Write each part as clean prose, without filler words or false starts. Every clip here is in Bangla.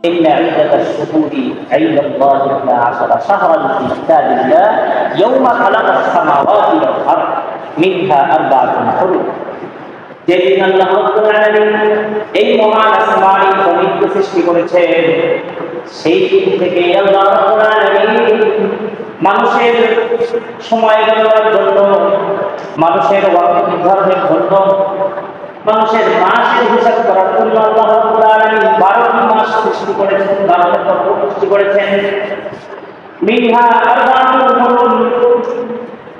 إن عدة الشهور عند الله 12 شهرا في كتاب الله يوم خلق السماوات والأرض منها 4 حرم। যেদিন আল্লাহ রাব্বুল আলামিন এই মহান আসমানি জমিনকে সৃষ্টি করেছেন, সেই দিন থেকে আল্লাহ রাব্বুল আলামিন মানুষের সময় গণনার জন্য, মানুষের ওয়াক্ত নির্ধারণের জন্য, মানুষের মাসের হিসাব করার জন্য আল্লাহ রাব্বুল আলামিন 12টি মাস সৃষ্টি করেছেন, 12টা পর্ব সৃষ্টি করেছেন। মিনহা আরবাতুন হুরুম,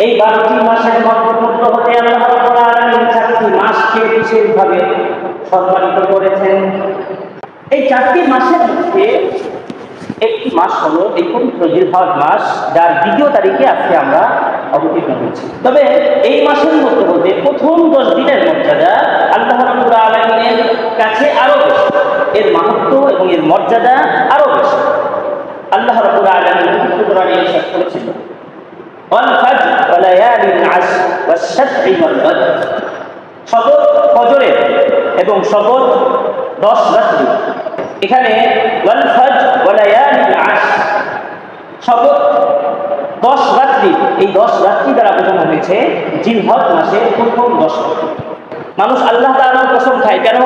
এই 12টি মাসের মধ্যে হতে আল্লাহ রাব্বুল আলামিন 4টি মাসকে বিশেষভাবে সম্মানিত করেছেন। এই 4টি মাসের মধ্যে একটি মাস হলো এই পবিত্র জিলহজ মাস, যার 2 তারিখে আজকে আমরা অবতীর্ণ হয়েছি। তবে এই মাসের মধ্যে প্রথম 10 দিনের মর্যাদা আল্লাহ রাব্বুল আলামিনের কাছে আরো বেশি, এর মাহাত্ম্য এবং এর মর্যাদা আরো বেশি। আল্লাহ রাব্বুল আলামিন পবিত্র কোরআনে ইরশাদ করেছেন, ওয়াল ফাজর ওয়া লায়ালিন আশর ওয়াশ শাফঈ ওয়াল বদর, শপথ ফজরের এবং শপথ 10 রাত্রি। এখানে ওয়াল ফাজর ওয়া লায়ালিন আশর, শপথ 10 রাত্রি, এই 10 রাত্রি দ্বারা বোঝানো হয়েছে জিলহজ মাসের প্রথম 10 রাত্রি। মানুষ আল্লাহ তাআলার কসম খায় কেন?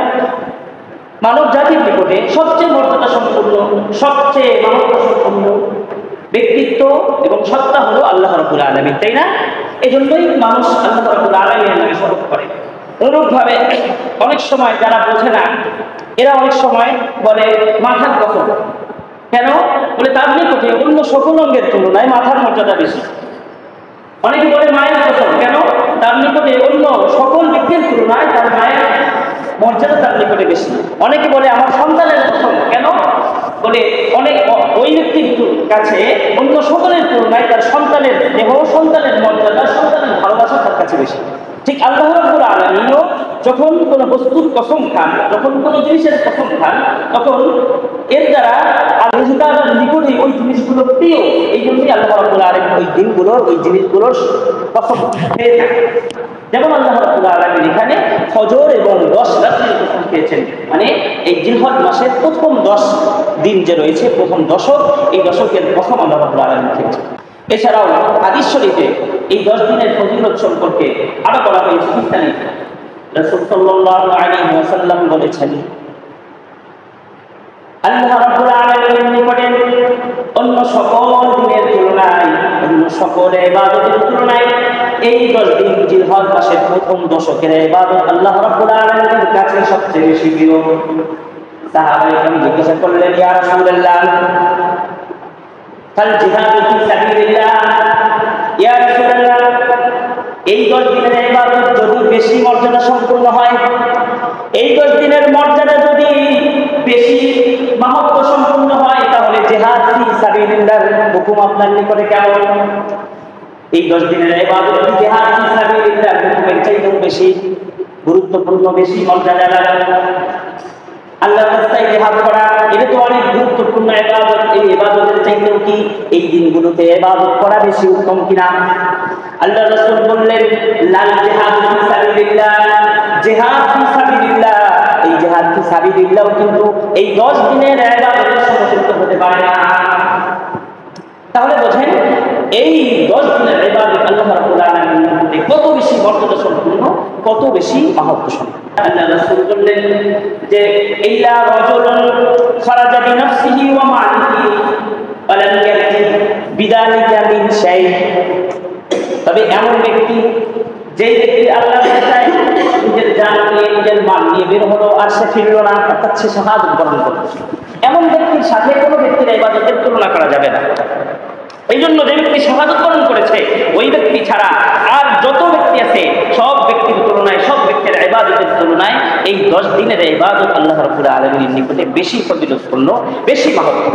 মানব জাতির নিকটে সবচেয়ে মর্যাদা সম্পন্ন, সবচেয়ে মাহাত্ম্য সম্পন্ন ব্যক্তিত্ব এবং সত্তা হলো আল্লাহ রাব্বুল আলামিন, তাই না? এজন্যই মানুষ আল্লাহ রাব্বুল আলামিনের নামে শপথ করে। অনুরূপভাবে অনেক সময় যারা বোঝে না, এরা অনেক সময় বলে মাথার কসম। কেন? বলে তার নিকটে অন্য সকল অঙ্গের তুলনায় মাথার মর্যাদা বেশি। অনেকে বলে মায়ের কসম। কেন? তার নিকটে অন্য সকল ব্যক্তির তুলনায় তার মায়ের মর্যাদা তার নিকটে বেশি। অনেকে বলে আমার সন্তানের কসম। কেন? বলে অনেক ওই ব্যক্তির কাছে অন্য সকলের তুলনায় তার সন্তানের দেহ, সন্তানের মর্যাদা, সন্তানের ভালোবাসা তার কাছে বেশি। ঠিক আল্লাহ রাব্বুল আলামিনও যখন কোনো বস্তুর কসম খান, যখন কোনো জিনিসের কসম খান, তখন এর দ্বারা আল্লাহ তাআলার নিকটে ওই জিনিসগুলো প্রিয়। এই জন্যই আল্লাহ রাব্বুল আলামিন ওই দিনগুলোর, ওই জিনিসগুলোর কসম খেয়ে থাকেন। যেমন আল্লাহ রাব্বুল আলামিন এখানে ফজর এবং 10 রাত্রির কসম খেয়েছেন, মানে এই জিলহজ মাসের প্রথম 10 দিন যে রয়েছে, প্রথম দশক, এই দশকের কসম আল্লাহ রাব্বুল আলামিন খেয়েছেন। এছাড়াও হাদিস শরীফে এই 10 দিনের ফজিলত সম্পর্কে আরো বলা হয়েছে। ইসলামে রাসূল সাল্লাল্লাহু আলাইহি ওয়াসাল্লাম বলেছেন, আল্লাহ রাব্বুল আলামিনের নিকটে অন্য সকল দিনের তুলনায়, অন্য সকল ইবাদতের তুলনায় এই 10 দিন জিলহজ মাসের প্রথম দশকের ইবাদত আল্লাহ রাব্বুল আলামিনের কাছে সবচেয়ে বেশি প্রিয়। সাহাবায়ে কেরাম জিজ্ঞাসা করলেন, ইয়া রাসূলুল্লাহ, ফাল জিহাদু ফি সাবিলিল্লাহ, ইয়া রাসূলুল্লাহ, এই 10 দিনের ইবাদত যদি বেশি মর্যাদা সম্পন্ন হয়, এই 10 দিনের মর্যাদা যদি বেশি মাহাত্ম্য সম্পন্ন হয়, তাহলে জিহাদ ফি সাবিলিল্লাহর হুকুম আপনার নিকটে কেমন? এই 10 দিনের ইবাদত কি জিহাদ ফি সাবিলিল্লাহর হুকুমের চাইতেও বেশি গুরুত্বপূর্ণ, বেশি মর্যাদা লাগে? আল্লাহর রাস্তায় জিহাদ করা এটা তো অনেক গুরুত্বপূর্ণ ইবাদত। এই ইবাদতের চাইতেও কি এই দিনগুলোতে ইবাদত করা বেশি উত্তম কিনা? আল্লাহর রাসূল বললেন, লাল জিহাদ ফি সাবিলিল্লাহ, জিহাদ ফি সাবিলিল্লাহ, এই জিহাদ ফি সাবিলিল্লাহ কিন্তু এই 10 দিনের ইবাদতের সমতুল্য হতে পারে না। তাহলে বোঝেন এই 10 দিনের ইবাদত আল্লাহ রাব্বুল আলামিনের কত বেশি মর্যাদা সম্পন্ন, কত বেশি মাহাত্ম্য সম্পন্ন। আল্লাহ রাসূল বললেন যে ইল্লা রাজুলুন খারাজা বিনাফসিহি ওয়া মালিহি ওয়া লাম ইয়াতি বিদালিকা মিন শাই, তবে এমন ব্যক্তি যে ব্যক্তি আল্লাহর রাস্তায় নিজের জান নিয়ে, নিজের মাল নিয়ে বের হলো আর সে ফিরল না, অর্থাৎ সে শাহাদাত বরণ করল, এমন ব্যক্তির সাথে কোনো ব্যক্তির ইবাদতের তুলনা করা যাবে না। এই জন্য যে ব্যক্তি শাহাদাত বরণ করেছে ওই ব্যক্তি ছাড়া আর যত ব্যক্তি আছে সব ব্যক্তির তুলনায়, সব ব্যক্তির ইবাদতের তুলনায় এই 10 দিনের ইবাদত আল্লাহ রাব্বুল আলামিনের নিকটে বেশি ফজিলতপূর্ণ, বেশি মাহাত্ম্য।